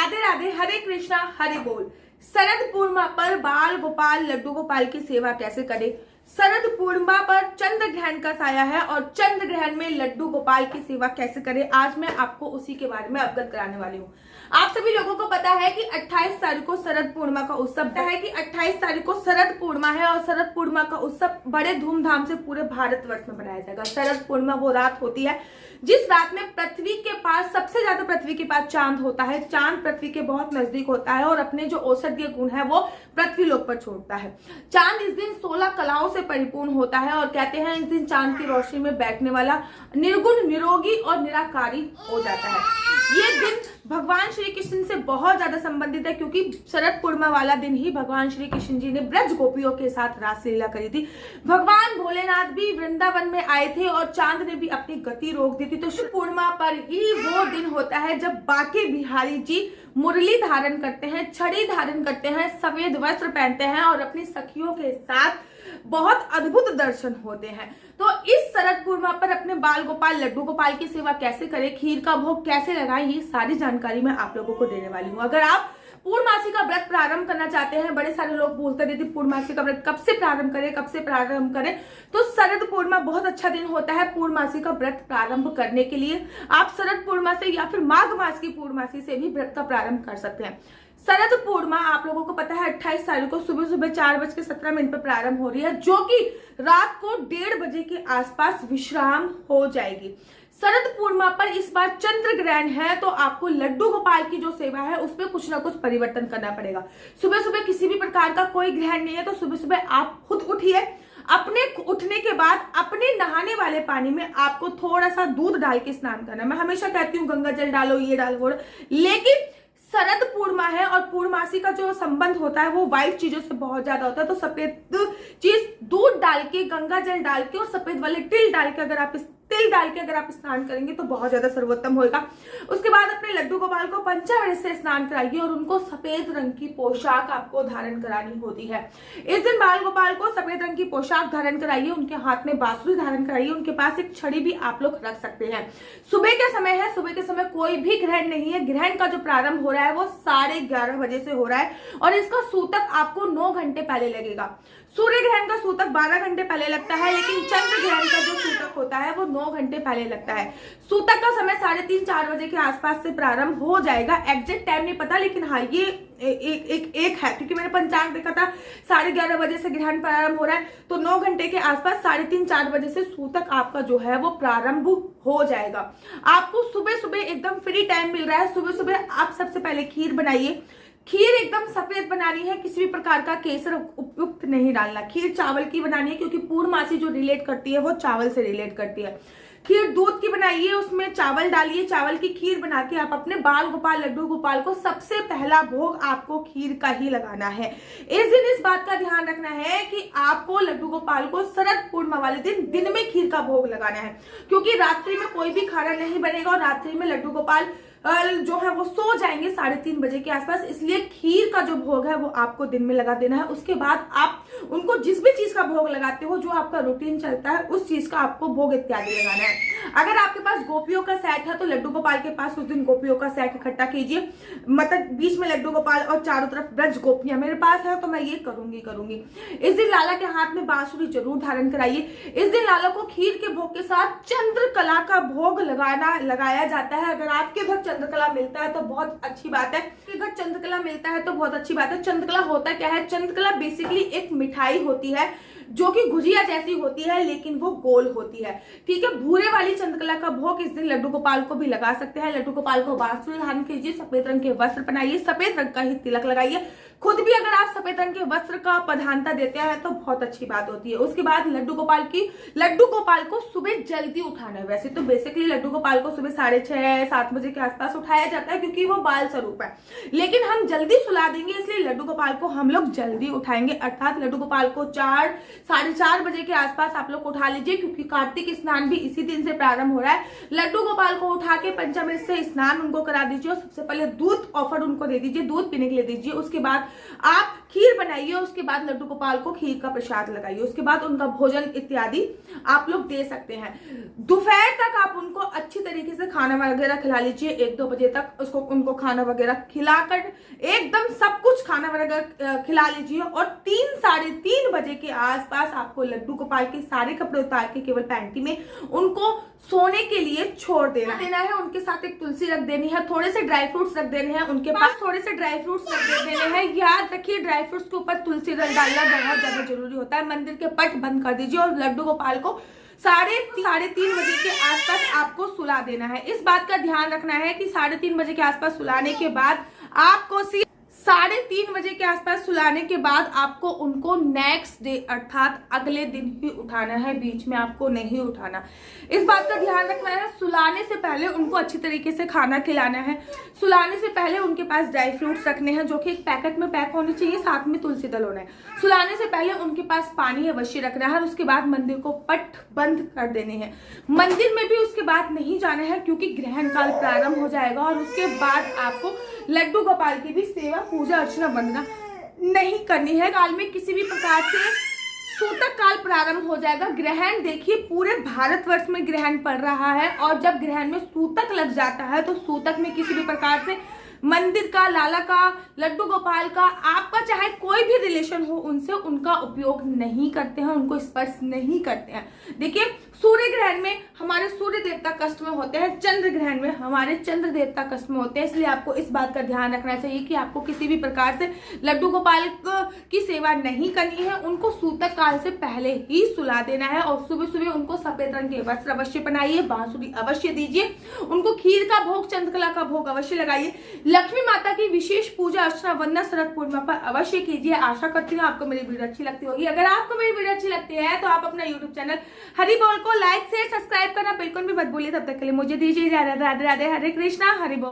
राधे राधे, हरे कृष्णा, हरे बोल। शरद पूर्णिमा पर बाल गोपाल लड्डू गोपाल की सेवा कैसे करें। शरद पूर्णिमा पर चंद्र ग्रहण का साया है और चंद्र ग्रहण में लड्डू गोपाल की सेवा कैसे करें, आज मैं आपको उसी के बारे में अवगत कराने वाली हूँ। आप सभी लोगों को पता है कि 28 तारीख को शरद पूर्णिमा का उत्सव है कि 28 तारीख को शरद पूर्णिमा है और शरद पूर्णिमा का उत्सव बड़े धूमधाम से पूरे भारतवर्ष में मनाया जाएगा। शरद पूर्णिमा वो रात होती है जिस रात में पृथ्वी के पास सबसे ज्यादा पृथ्वी के पास चांद होता है। चांद पृथ्वी के बहुत नजदीक होता है और अपने जो औषधीय गुण है वो पृथ्वी लोक पर छोड़ता है। चांद इस दिन 16 कलाओं से परिपूर्ण होता है और कहते हैं इस दिन चांद की रोशनी में बैठने वाला निर्गुण, निरोगी और निराकारी हो जाता है। ये दिन भगवान श्री कृष्ण से बहुत ज्यादा संबंधित है क्योंकि शरद पूर्णिमा वाला दिन ही भगवान श्री कृष्ण जी ने ब्रज गोपियों के साथ रासलीला करी थी। भगवान भोलेनाथ भी वृंदावन में आए थे और चांद ने भी अपनी गति रोक दी थी। तो शरद पूर्णिमा पर ही वो दिन होता है जब बांके बिहारी जी मुरली धारण करते हैं, छड़ी धारण करते हैं, सफेद वस्त्र पहनते हैं और अपनी सखियों के साथ बहुत अद्भुत दर्शन होते हैं। तो इस शरद पूर्णिमा पर अपने बाल गोपाल लड्डू गोपाल की सेवा कैसे करें, खीर का भोग कैसे लगाएं, ये सारी जानकारी मैं आप लोगों को देने वाली हूँ। अगर आप पूर्णमासी का व्रत प्रारंभ करना चाहते हैं, बड़े सारे लोग बोलते रहते हैं पूर्णमासी का व्रत कब से प्रारंभ करें, कब से प्रारंभ करें, तो शरद पूर्णिमा बहुत अच्छा दिन होता है पूर्णमासी का व्रत प्रारंभ करने के लिए। आप शरद पूर्णिमा से या फिर माघ मास की पूर्णमासी से भी व्रत का प्रारंभ कर सकते हैं। शरद पूर्णिमा आप लोगों को पता है 28 तारीख को सुबह सुबह 4:17 पर प्रारंभ हो रही है, जो कि रात को 1:30 बजे के आसपास विश्राम हो जाएगी। शरद पूर्णिमा पर इस बार चंद्र ग्रहण है तो आपको लड्डू गोपाल की जो सेवा है उसमें कुछ ना कुछ परिवर्तन करना पड़ेगा। सुबह सुबह किसी भी प्रकार का कोई ग्रहण नहीं है तो सुबह सुबह आप खुद उठिए। अपने उठने के बाद अपने नहाने वाले पानी में आपको थोड़ा सा दूध डाल के स्नान करना। मैं हमेशा कहती हूँ गंगा जल डालो, ये डालो वो, लेकिन शरद पूर्णिमा है और पूर्णमासी का जो संबंध होता है वो व्हाइट चीजों से बहुत ज्यादा होता है। तो सफेद चीज दूध डाल के, गंगा जल डाल के और सफेद वाले तिल डाल के अगर आप स्नान करेंगे तो बहुत ज्यादा सर्वोत्तम होगा। उसके बाद अपने लड्डू गोपाल को पंचामृत से स्नान कराइए और उनको सफेद रंग की पोशाक आपको धारण करानी होती है। इस दिन बाल गोपाल को सफेद रंग की पोशाक धारण कराइए, उनके हाथ में बांसुरी धारण कराइए, उनके पास एक छड़ी भी आप लोग रख सकते हैं। सुबह के समय है, सुबह के समय कोई भी ग्रहण नहीं है। ग्रहण का जो प्रारंभ हो रहा है वो 11:30 बजे से हो रहा है और इसका सूतक आपको 9 घंटे पहले लगेगा। सूर्य ग्रहण का सूतक 12 घंटे पहले लगता है, लेकिन चंद्र ग्रहण का जो सूतक होता है वो 9 घंटे पहले लगता है। सूतक का समय 3:30-4 बजे के आसपास से प्रारंभ हो जाएगा। एग्जैक्ट टाइम नहीं पता, लेकिन हाँ ये एक है क्योंकि मैंने पंचांग देखा था 11:30 बजे से ग्रहण प्रारंभ हो रहा है, तो 9 घंटे के आसपास 3:30-4 बजे से सूतक आपका जो है वो प्रारंभ हो जाएगा। आपको सुबह सुबह एकदम फ्री टाइम मिल रहा है। सुबह सुबह आप सबसे पहले खीर बनाइए। खीर एकदम सफेद बनानी है, किसी भी प्रकार का केसर उपयुक्त नहीं डालना। खीर चावल की बनानी है क्योंकि पूर्णमासी जो रिलेट करती है वो चावल से रिलेट करती है। खीर दूध की बनाइए, उसमें चावल डालिए, चावल की खीर बना के आप अपने बाल गोपाल लड्डू गोपाल को सबसे पहला भोग आपको खीर का ही लगाना है। इस दिन इस बात का ध्यान रखना है कि आपको लड्डू गोपाल को शरद पूर्णिमा वाले दिन में खीर का भोग लगाना है, क्योंकि रात्रि में कोई भी खाना नहीं बनेगा और रात्रि में लड्डू गोपाल जो है वो सो जाएंगे 3:30 बजे के आसपास। इसलिए खीर का जो भोग है वो आपको दिन में लगा देना है। उसके बाद आप उनको जिस भी चीज का भोग लगाते हो, जो आपका रूटीन चलता है, उस चीज का आपको भोग इत्यादि लगाना है। अगर आपके पास गोपियों का सेट है तो लड्डू गोपाल के पास उस दिन गोपियों का सेट इकट्ठा कीजिए। मतलब बीच में लड्डू गोपाल और चारों तरफ ब्रज गोपियां मेरे पास है तो मैं ये करूंगी। इस दिन लाला के हाथ में बांसुरी जरूर धारण कराइए। इस दिन लाला को खीर के भोग के साथ चंद्रकला का भोग लगाया जाता है। अगर आपके घर चंद्रकला मिलता है तो बहुत अच्छी बात है। अगर चंद्रकला मिलता है तो बहुत अच्छी बात है। चंद्रकला होता क्या है? चंद्रकला बेसिकली एक मिठाई होती है जो कि गुजिया जैसी होती है, लेकिन वो गोल होती है। ठीक है, भूरे वाली चंद्रकला का भोग इस दिन लड्डू गोपाल को भी लगा सकते हैं। लड्डू गोपाल को बांसुरी धारण कीजिए, सफेद रंग के वस्त्र पहनाइए, सफेद रंग का ही तिलक लगाइए। खुद भी अगर आप सफेद रंग के वस्त्र का प्रधानता देते हैं तो बहुत अच्छी बात होती है। उसके बाद लड्डू गोपाल को सुबह जल्दी उठाना है। वैसे तो बेसिकली लड्डू गोपाल को सुबह 6:30-7 बजे के आसपास उठाया जाता है क्योंकि वो बाल स्वरूप है, लेकिन हम जल्दी सुला देंगे इसलिए लड्डू गोपाल को हम लोग जल्दी उठाएंगे। अर्थात लड्डू गोपाल को 4-4:30 बजे के आसपास आप लोग उठा लीजिए, क्योंकि कार्तिक स्नान भी इसी दिन से प्रारंभ हो रहा है। लड्डू गोपाल को उठा के पंचामृत से स्नान उनको करा दीजिए और सबसे पहले दूध ऑफर उनको दे दीजिए, दूध पीने के लिए दीजिए। उसके बाद आप खीर बनाइए, उसके बाद लड्डू गोपाल को खीर का प्रसाद लगाइए, उसके बाद उनका भोजन इत्यादि आप लोग दे सकते हैं। दोपहर तक आप उनको अच्छी तरीके से खाना वगैरह खिला लीजिए, 1-2 बजे तक उनको खाना वगैरह खिलाकर एकदम सब कुछ खाना वगैरह खिला लीजिए। और 3-3:30 बजे के आसपास आपको लड्डू गोपाल के सारे कपड़े उतार के केवल पैंटी में उनको सोने के लिए छोड़ देना है। उनके साथ एक तुलसी रख देनी है, थोड़े से ड्राई फ्रूट्स रख देने हैं, उनके पास थोड़े से ड्राई फ्रूट्स रख देने हैं। याद रखिए ड्राई फ्रूट्स के ऊपर तुलसी डालना बहुत ज्यादा जरूरी होता है। मंदिर के पट बंद कर दीजिए और लड्डू गोपाल को 3:30 बजे के आसपास आपको सुला देना है। इस बात का ध्यान रखना है कि 3:30 बजे के आसपास सुलाने के बाद आपको 3:30 बजे के आसपास सुलाने के बाद आपको उनको नेक्स्ट डे अर्थात अगले दिन ही उठाना है, बीच में आपको नहीं उठाना। इस बात का ध्यान रखना है, सुलाने से पहले उनको अच्छी तरीके से खाना खिलाना है। सुलाने से पहले उनके पास ड्राई फ्रूट्स रखने हैं जो कि एक पैकेट में पैक होने चाहिए, साथ में तुलसी दल होना है। सुलाने से पहले उनके पास पानी अवश्य रखना है और उसके बाद मंदिर को पट बंद कर देने हैं। मंदिर में भी उसके बाद नहीं जाना है क्योंकि ग्रहण काल प्रारंभ हो जाएगा और उसके बाद आपको लड्डू गोपाल की भी सेवा पूजा अर्चना वंदना नहीं करनी है। काल में किसी भी प्रकार से सूतक काल प्रारंभ हो जाएगा। ग्रहण देखिए पूरे भारतवर्ष में ग्रहण पड़ रहा है और जब ग्रहण में सूतक लग जाता है तो सूतक में किसी भी प्रकार से मंदिर का, लाला का, लड्डू गोपाल का, आपका चाहे कोई भी रिलेशन हो उनसे उनका उपयोग नहीं करते हैं, उनको स्पर्श नहीं करते हैं। देखिए सूर्य ग्रहण में हमारे सूर्य देवता कष्ट में होते हैं, चंद्र ग्रहण में हमारे चंद्र देवता कष्ट में होते हैं। इसलिए आपको इस बात का ध्यान रखना चाहिए कि आपको किसी भी प्रकार से लड्डू गोपाल की सेवा नहीं करनी है। उनको सूतक काल से पहले ही सुला देना है और सुबह सुबह उनको सफेद रंग के वस्त्र अवश्य पहनाइए, बांसुरी अवश्य दीजिए, उनको खीर का भोग, चंद्रकला का भोग अवश्य लगाइए। लक्ष्मी माता की विशेष पूजा अर्चना वंदना शरद पूर्णिमा पर अवश्य कीजिए। आशा करती हूँ आपको मेरी वीडियो अच्छी लगती होगी। अगर आपको मेरी वीडियो अच्छी लगती है तो आप अपना यूट्यूब चैनल हरि बोल को लाइक शेयर सब्सक्राइब करना बिल्कुल भी मत भूलिए। तब तक के लिए मुझे दीजिए इजाजत। राधे राधे, हरे कृष्णा, हरि बोल।